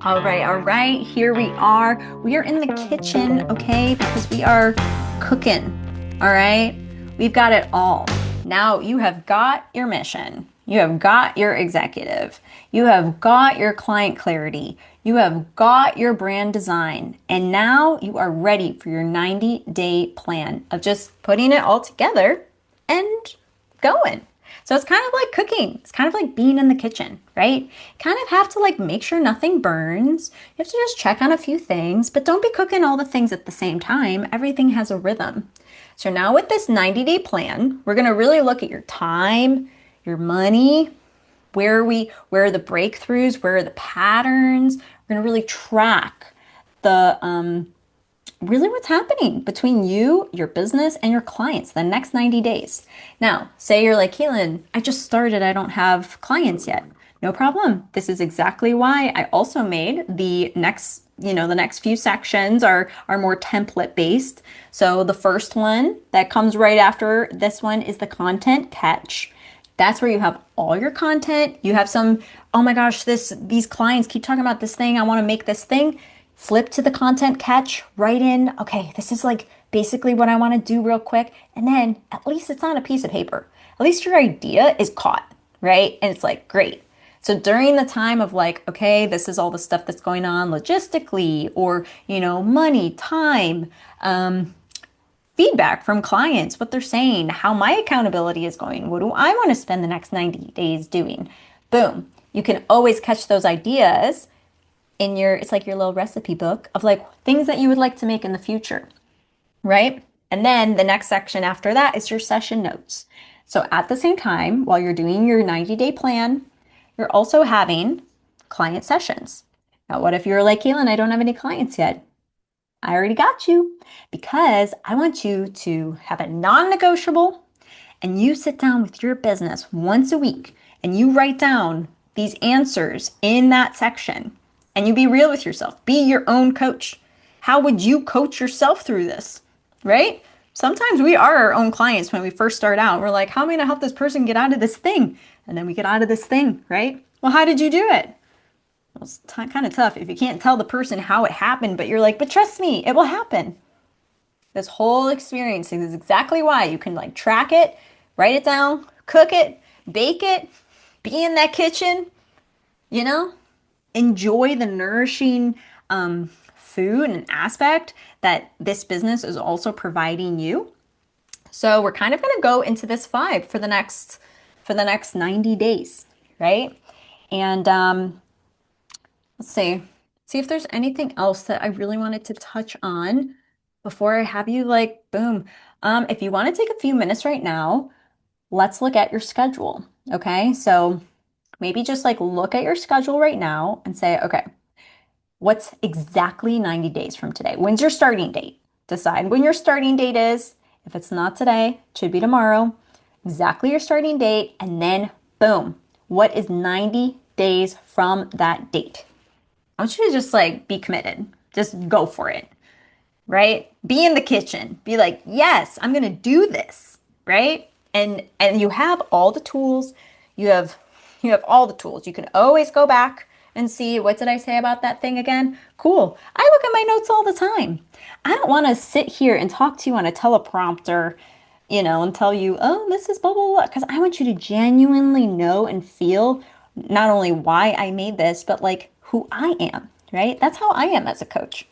All right, here we are. We are in the kitchen, okay, because we are cooking, all right? We've got it all. Now you have got your mission, you have got your executive, you have got your client clarity, you have got your brand design, and now you are ready for your 90-day plan of just putting it all together and going. So it's kind of like cooking. It's kind of like being in the kitchen, right? You kind of have to like make sure nothing burns. You have to just check on a few things, but don't be cooking all the things at the same time. Everything has a rhythm. So now with this 90-day plan, we're going to really look at your time, your money, where are the breakthroughs, where are the patterns. We're going to really track the really what's happening between you, your business, and your clients the next 90 days. Now, say you're like, Kaylin, I just started, I don't have clients yet. No problem. This is exactly why I also made the next few sections are more template based. So the first one that comes right after this one is the content catch. That's where you have all your content. You have some, oh my gosh, these clients keep talking about this thing. I want to make this thing. Flip to the content catch, write in, okay, this is like basically what I want to do real quick. And then at least it's on a piece of paper. At least your idea is caught, right? And it's like, great. So during the time of like, okay, this is all the stuff that's going on logistically or, money, time, feedback from clients, what they're saying, how my accountability is going. What do I want to spend the next 90 days doing? Boom. You can always catch those ideas in it's like your little recipe book of like things that you would like to make in the future, right? And then the next section after that is your session notes. So at the same time, while you're doing your 90-day plan, you're also having client sessions. Now, what if you're like, Kaylin, I don't have any clients yet? I already got you because I want you to have a non-negotiable and you sit down with your business once a week and you write down these answers in that section and you be real with yourself. Be your own coach. How would you coach yourself through this? Right? Sometimes we are our own clients when we first start out. We're like, how am I going to help this person get out of this thing? And then we get out of this thing, right? Well, how did you do it? Well, it's kind of tough if you can't tell the person how it happened, but you're like, but trust me, it will happen. This whole experience is exactly why you can like track it, write it down, cook it, bake it, be in that kitchen, you know, enjoy the nourishing food and aspect that this business is also providing you. So we're kind of going to go into this vibe for the next 90 days, right? And let's see if there's anything else that I really wanted to touch on before I have you like boom. If you want to take a few minutes right now, let's look at your schedule. Okay, so maybe just like look at your schedule right now and say, okay, what's exactly 90 days from today? When's your starting date? Decide when your starting date is. If it's not today, it should be tomorrow. Exactly your starting date, and then boom, what is 90 days from that date? I want you to just like be committed. Just go for it, right? Be in the kitchen. Be like, yes, I'm gonna do this, right? And you have all the tools. You have all the tools. You can always go back and see what did I say about that thing again? Cool. I look at my notes all the time. I don't want to sit here and talk to you on a teleprompter, and tell you, oh, this is blah blah blah. Because I want you to genuinely know and feel not only why I made this, but like who I am, right? That's how I am as a coach.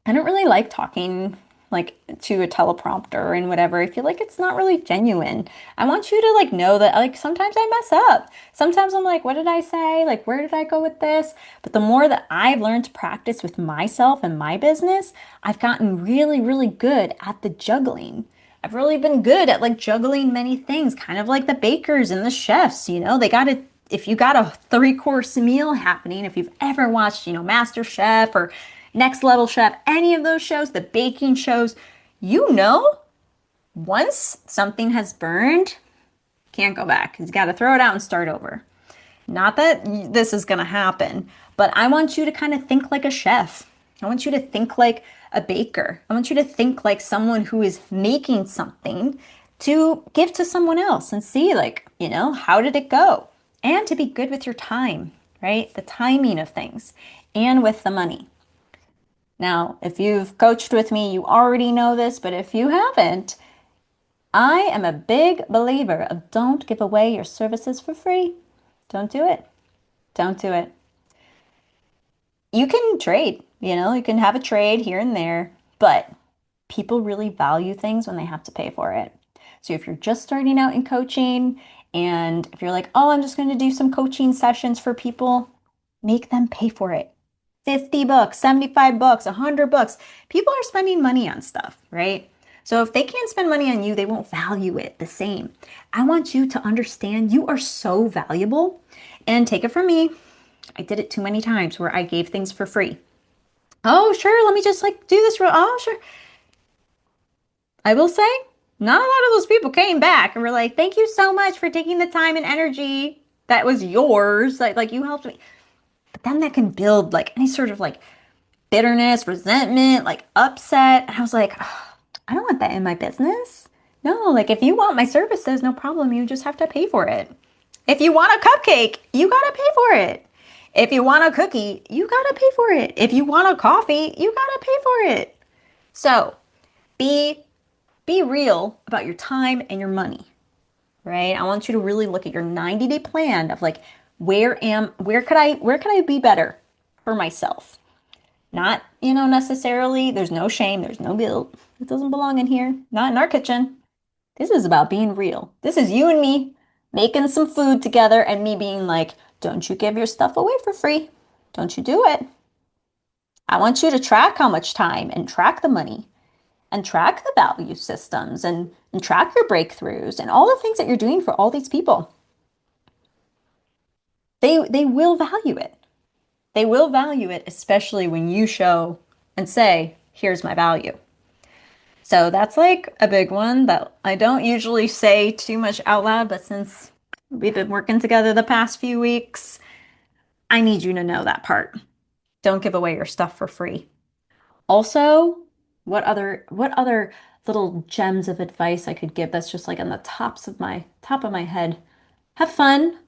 I don't really like talking like to a teleprompter and whatever. I feel like it's not really genuine. I want you to like know that like sometimes I mess up. Sometimes I'm like, what did I say? Like, where did I go with this? But the more that I've learned to practice with myself and my business, I've gotten really, really good at the juggling. I've really been good at like juggling many things, kind of like the bakers and the chefs, they got to if you got a three-course meal happening, if you've ever watched, Master Chef or Next Level Chef, any of those shows, the baking shows, once something has burned, can't go back. You got to throw it out and start over. Not that this is going to happen, but I want you to kind of think like a chef. I want you to think like a baker. I want you to think like someone who is making something to give to someone else and see like, how did it go? And to be good with your time, right? The timing of things and with the money. Now, if you've coached with me, you already know this, but if you haven't, I am a big believer of don't give away your services for free. Don't do it. Don't do it. You can trade, you can have a trade here and there, but people really value things when they have to pay for it. So if you're just starting out in coaching and if you're like, oh, I'm just going to do some coaching sessions for people, make them pay for it. $50, $75, $100. People are spending money on stuff, right? So if they can't spend money on you, they won't value it the same. I want you to understand you are so valuable. And take it from me, I did it too many times where I gave things for free. Oh, sure, let me just like do this real. Oh, sure. I will say, not a lot of those people came back and were like, thank you so much for taking the time and energy that was yours. Like you helped me. But then that can build like any sort of like bitterness, resentment, like upset. And I was like, oh, I don't want that in my business. No, like if you want my services, no problem. You just have to pay for it. If you want a cupcake, you gotta pay for it. If you want a cookie, you gotta pay for it. If you want a coffee, you gotta pay for it. So be be real about your time and your money, right? I want you to really look at your 90-day plan of like where could I be better for myself? Not, necessarily, there's no shame, there's no guilt. It doesn't belong in here. Not in our kitchen. This is about being real. This is you and me making some food together and me being like, don't you give your stuff away for free. Don't you do it. I want you to track how much time and track the money and track the value systems and track your breakthroughs and all the things that you're doing for all these people. They will value it. They will value it, especially when you show and say, here's my value. So that's like a big one that I don't usually say too much out loud, but since we've been working together the past few weeks, I need you to know that part. Don't give away your stuff for free. Also, what other little gems of advice I could give that's just like on the top of my head. Have fun.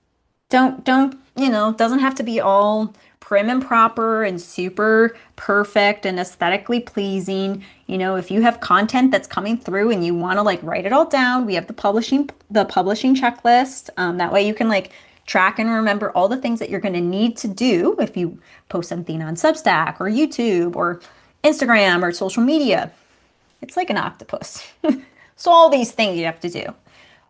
Don't, doesn't have to be all prim and proper and super perfect and aesthetically pleasing. If you have content that's coming through and you want to like write it all down, we have the publishing checklist. That way you can like track and remember all the things that you're going to need to do if you post something on Substack or YouTube or Instagram or social media. It's like an octopus. So all these things you have to do.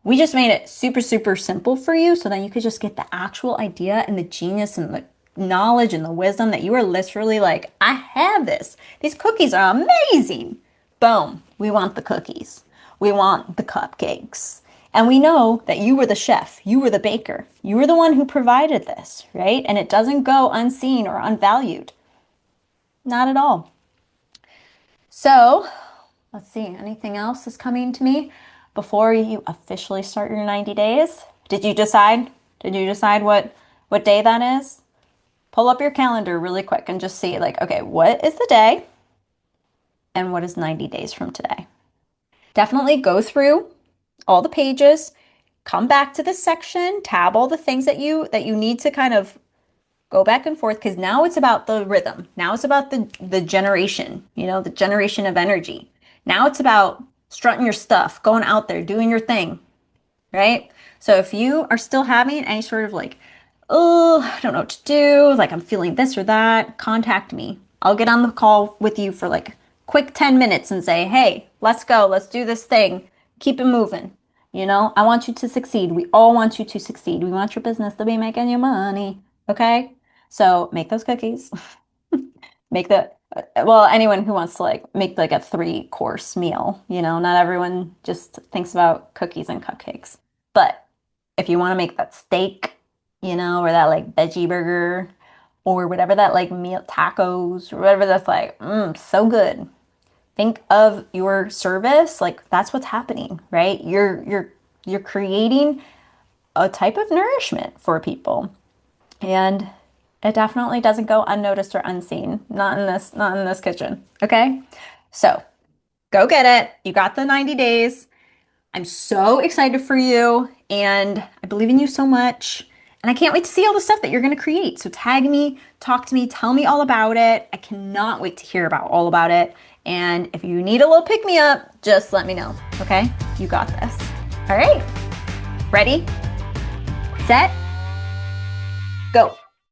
We just made it super, super simple for you so that you could just get the actual idea and the genius and the knowledge and the wisdom that you are literally like, I have this. These cookies are amazing. Boom. We want the cookies. We want the cupcakes. And we know that you were the chef. You were the baker. You were the one who provided this, right? And it doesn't go unseen or unvalued. Not at all. So let's see, anything else is coming to me before you officially start your 90 days? Did you decide? Did you decide what day that is? Pull up your calendar really quick and just see like, okay, what is the day and what is 90 days from today? Definitely go through all the pages, come back to this section, tab all the things that you need to kind of go back and forth because now it's about the rhythm. Now it's about the generation, the generation of energy. Now it's about strutting your stuff, going out there, doing your thing, right? So if you are still having any sort of like, oh, I don't know what to do, like I'm feeling this or that, contact me. I'll get on the call with you for like quick 10 minutes and say, hey, let's go, let's do this thing, keep it moving. I want you to succeed. We all want you to succeed. We want your business to be making you money. Okay? So make those cookies. Make the well, anyone who wants to like make like a 3-course meal, not everyone just thinks about cookies and cupcakes. But if you want to make that steak, or that like veggie burger or whatever that like meal tacos or whatever that's like, so good. Think of your service like that's what's happening, right? You're creating a type of nourishment for people. And it definitely doesn't go unnoticed or unseen. Not in this kitchen. Okay? So go get it. You got the 90 days. I'm so excited for you and I believe in you so much. And I can't wait to see all the stuff that you're going to create. So tag me, talk to me, tell me all about it. I cannot wait to hear about all about it. And if you need a little pick me up, just let me know. Okay? You got this. All right. Ready? Set? Go.